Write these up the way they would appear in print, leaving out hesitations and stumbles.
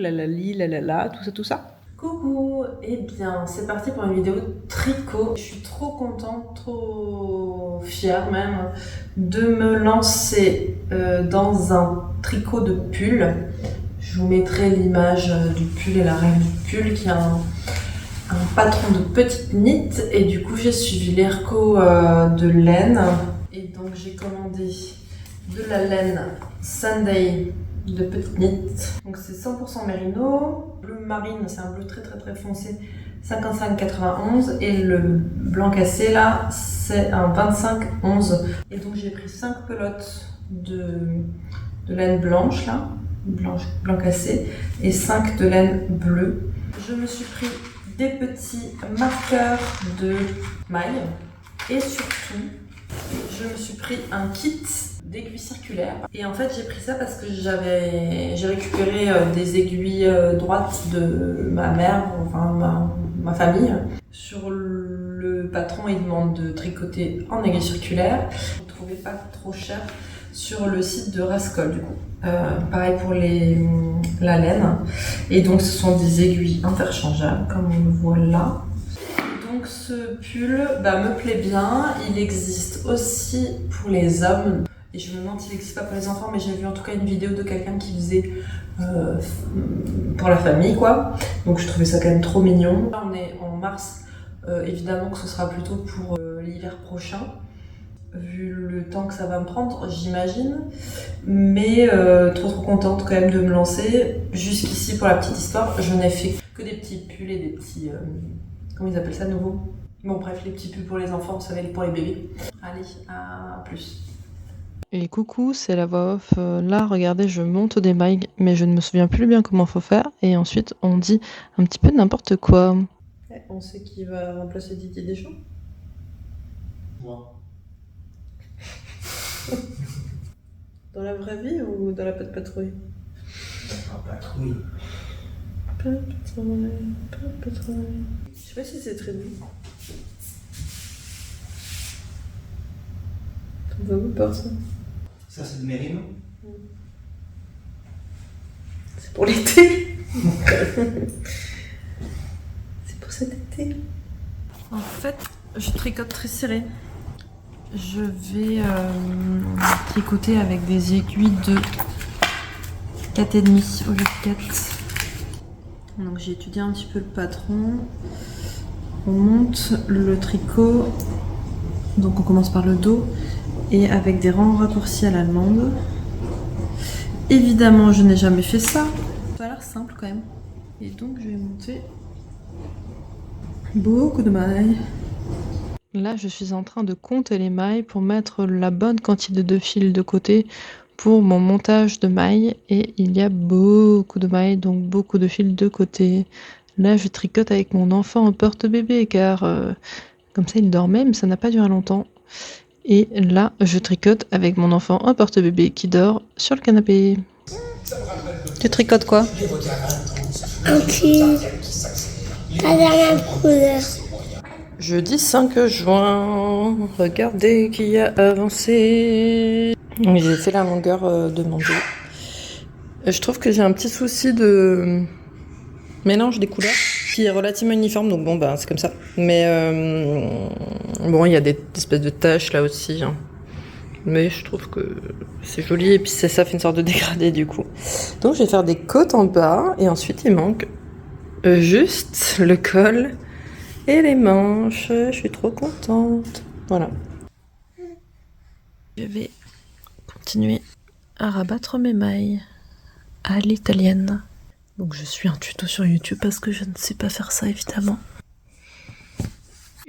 La la li, la la la, tout ça. Coucou, et bien c'est parti pour une vidéo tricot. Je suis trop contente, trop fière même de me lancer dans un tricot de pull. Je vous mettrai l'image du pull et la règle du pull qui a un patron de petite knit et du coup j'ai suivi l'Erco de laine et donc j'ai commandé de la laine Sunday de petite knit. Donc c'est 100% mérino, bleu marine, c'est un bleu très foncé, 55,91 et le blanc cassé là c'est un 25,11 et donc j'ai pris 5 pelotes de laine blanche là, blanc cassé et 5 de laine bleue. Je me suis pris des petits marqueurs de mailles et surtout je me suis pris un kit d'aiguilles circulaires et en fait j'ai pris ça parce que j'ai récupéré des aiguilles droites de ma mère, enfin ma famille. Sur le patron il demande de tricoter en aiguilles circulaires. Je ne trouvais pas trop cher sur le site de Rascol du coup. Pareil pour la laine et donc ce sont des aiguilles interchangeables comme on le voit là. Donc ce pull me plaît bien, il existe aussi pour les hommes et je me demande s'il n'existe pas pour les enfants mais j'ai vu en tout cas une vidéo de quelqu'un qui faisait pour la famille quoi, donc je trouvais ça quand même trop mignon. Là on est en mars, évidemment que ce sera plutôt pour l'hiver prochain vu le temps que ça va me prendre j'imagine, mais trop contente quand même de me lancer. Jusqu'ici pour la petite histoire je n'ai fait que des petits pulls et des petits comment ils appellent ça nouveau? Bon bref, les petits pulls pour les enfants, vous savez, pour les bébés. Allez, à plus. Et coucou, c'est la voix off. Là, regardez, je monte des mailles, mais je ne me souviens plus bien comment faut faire. Et ensuite, on dit un petit peu n'importe quoi. On sait qui va remplacer Didier Deschamps? Moi. Dans la vraie vie ou dans la petite patrouille? La patrouille. Patrouille. Je sais pas si c'est très doux. Ça me fait beaucoup peur ça. Ça, c'est de mérino. C'est pour l'été. C'est pour cet été. En fait, je tricote très serré. Je vais tricoter avec des aiguilles de 4,5 au lieu de 4. Donc j'ai étudié un petit peu le patron. On monte le tricot. Donc on commence par le dos et avec des rangs raccourcis à l'allemande. Évidemment, je n'ai jamais fait ça. Ça a l'air simple quand même. Et donc je vais monter beaucoup de mailles. Là, je suis en train de compter les mailles pour mettre la bonne quantité de fil de côté pour mon montage de mailles. Et il y a beaucoup de mailles, donc beaucoup de fil de côté. Là, je tricote avec mon enfant en porte-bébé car comme ça, il dormait, mais ça n'a pas duré longtemps. Et là, je tricote avec mon enfant en porte-bébé qui dort sur le canapé. Tu tricotes quoi? Un petit... la dernière couleur. Jeudi 5 juin, regardez qui a avancé. J'ai fait la longueur demandée. Je trouve que j'ai un petit souci de mélange des couleurs qui est relativement uniforme, donc bon c'est comme ça. Mais bon, il y a des espèces de taches là aussi, hein. Mais je trouve que c'est joli et puis ça fait une sorte de dégradé du coup. Donc je vais faire des côtes en bas et ensuite il manque juste le col et les manches. Je suis trop contente. Voilà. Je vais continuer à rabattre mes mailles à l'italienne. Donc je suis un tuto sur YouTube parce que je ne sais pas faire ça évidemment.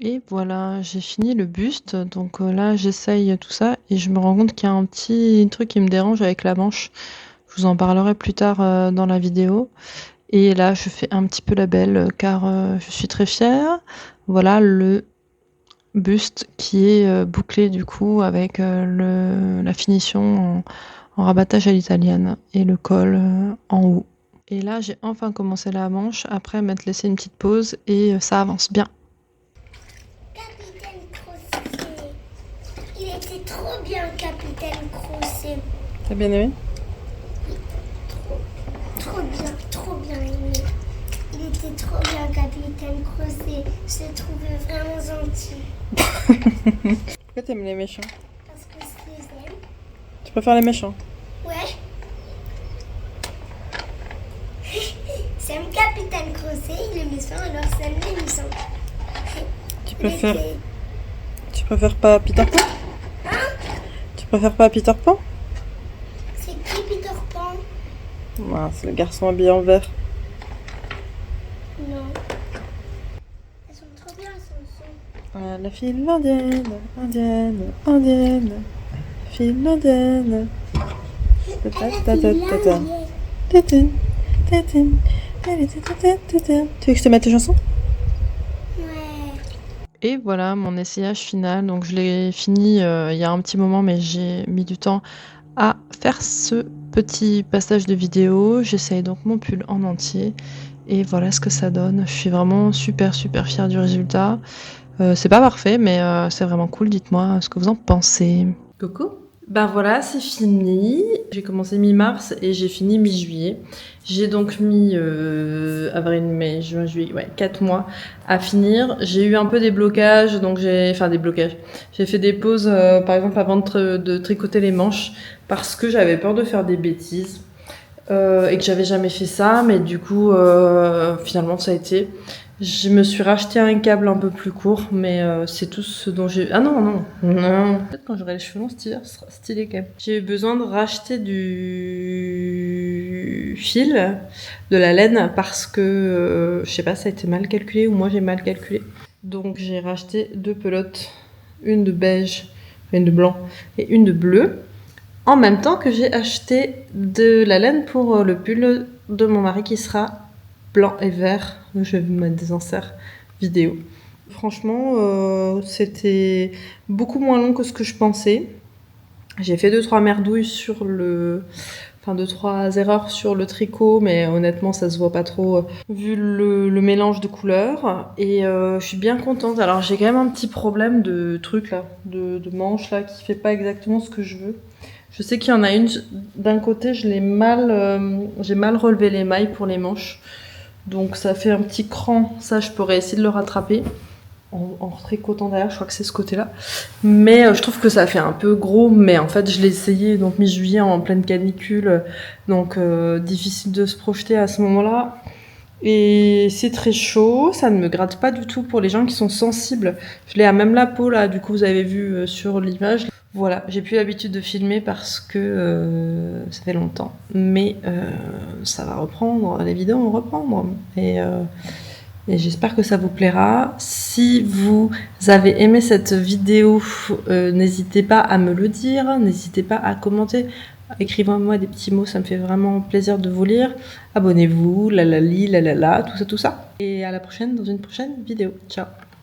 Et voilà, j'ai fini le buste. Donc là, j'essaye tout ça et je me rends compte qu'il y a un petit truc qui me dérange avec la manche. Je vous en parlerai plus tard dans la vidéo. Et là, je fais un petit peu la belle car je suis très fière. Voilà le buste qui est bouclé du coup avec la finition en rabattage à l'italienne et le col en haut. Et là, j'ai enfin commencé la manche après m'être laissé une petite pause et ça avance bien. Capitaine Crochet. Il était trop bien, Capitaine Crochet. T'as bien aimé? Trop bien, trop bien. était trop bien, Capitaine Crozet. Je l'ai trouvé vraiment gentil. Pourquoi t'aimes les méchants? Parce que je les aime. Tu préfères les méchants? Ouais. J'aime Capitaine Crozet, il est méchant, alors j'aime les méchants. Tu Il préfères, était- tu préfères pas Peter Pan? Tu préfères pas Peter Pan? C'est qui Peter Pan? Ah, c'est le garçon habillé en vert. Non. Elles sont trop bien, elles sont. Ah, la Finlandienne, indienne, indienne, Finlandienne. Tétine, tétine, tétine. Tu veux que je te mette tes chansons? Ouais. Et voilà mon essayage final. Donc je l'ai fini il y a un petit moment, mais j'ai mis du temps à faire ce petit passage de vidéo. J'essaye donc mon pull en entier. Et voilà ce que ça donne. Je suis vraiment super fière du résultat. C'est pas parfait, mais c'est vraiment cool. Dites-moi ce que vous en pensez. Coucou. Ben voilà, c'est fini. J'ai commencé mi-mars et j'ai fini mi-juillet. J'ai donc mis avril, mai, juin, juillet, ouais, 4 mois à finir. J'ai eu un peu des blocages, donc j'ai fait des pauses, par exemple avant de tricoter les manches, parce que j'avais peur de faire des bêtises et que j'avais jamais fait ça, mais du coup, finalement, ça a été. Je me suis racheté un câble un peu plus court, mais c'est tout ce dont j'ai... Ah non. Peut-être quand j'aurai les cheveux longs, cet hiver, ce sera stylé quand même. J'ai eu besoin de racheter du fil, de la laine, parce que, je sais pas, ça a été mal calculé, ou moi j'ai mal calculé. Donc j'ai racheté 2 pelotes, une de beige, une de blanc, et une de bleu, en même temps que j'ai acheté de la laine pour le pull de mon mari qui sera blanc et vert. Je vais vous mettre des inserts vidéo. Franchement, c'était beaucoup moins long que ce que je pensais. J'ai fait 2-3 merdouilles sur le... Enfin, 2-3 erreurs sur le tricot, mais honnêtement, ça se voit pas trop vu le mélange de couleurs. Et je suis bien contente. Alors, j'ai quand même un petit problème de truc là, de manche là, qui fait pas exactement ce que je veux. Je sais qu'il y en a une, d'un côté, j'ai mal relevé les mailles pour les manches. Donc ça fait un petit cran, ça je pourrais essayer de le rattraper en tricotant derrière, je crois que c'est ce côté-là. Mais je trouve que ça fait un peu gros, mais en fait je l'ai essayé donc mi-juillet en pleine canicule, donc difficile de se projeter à ce moment-là. Et c'est très chaud, ça ne me gratte pas du tout pour les gens qui sont sensibles. Je l'ai à même la peau là, du coup vous avez vu sur l'image. Voilà, j'ai plus l'habitude de filmer parce que ça fait longtemps, mais ça va reprendre, les vidéos vont reprendre, et j'espère que ça vous plaira. Si vous avez aimé cette vidéo, n'hésitez pas à me le dire, n'hésitez pas à commenter, écrivez-moi des petits mots, ça me fait vraiment plaisir de vous lire. Abonnez-vous, lalali, lalala, tout ça, et à la prochaine dans une prochaine vidéo. Ciao.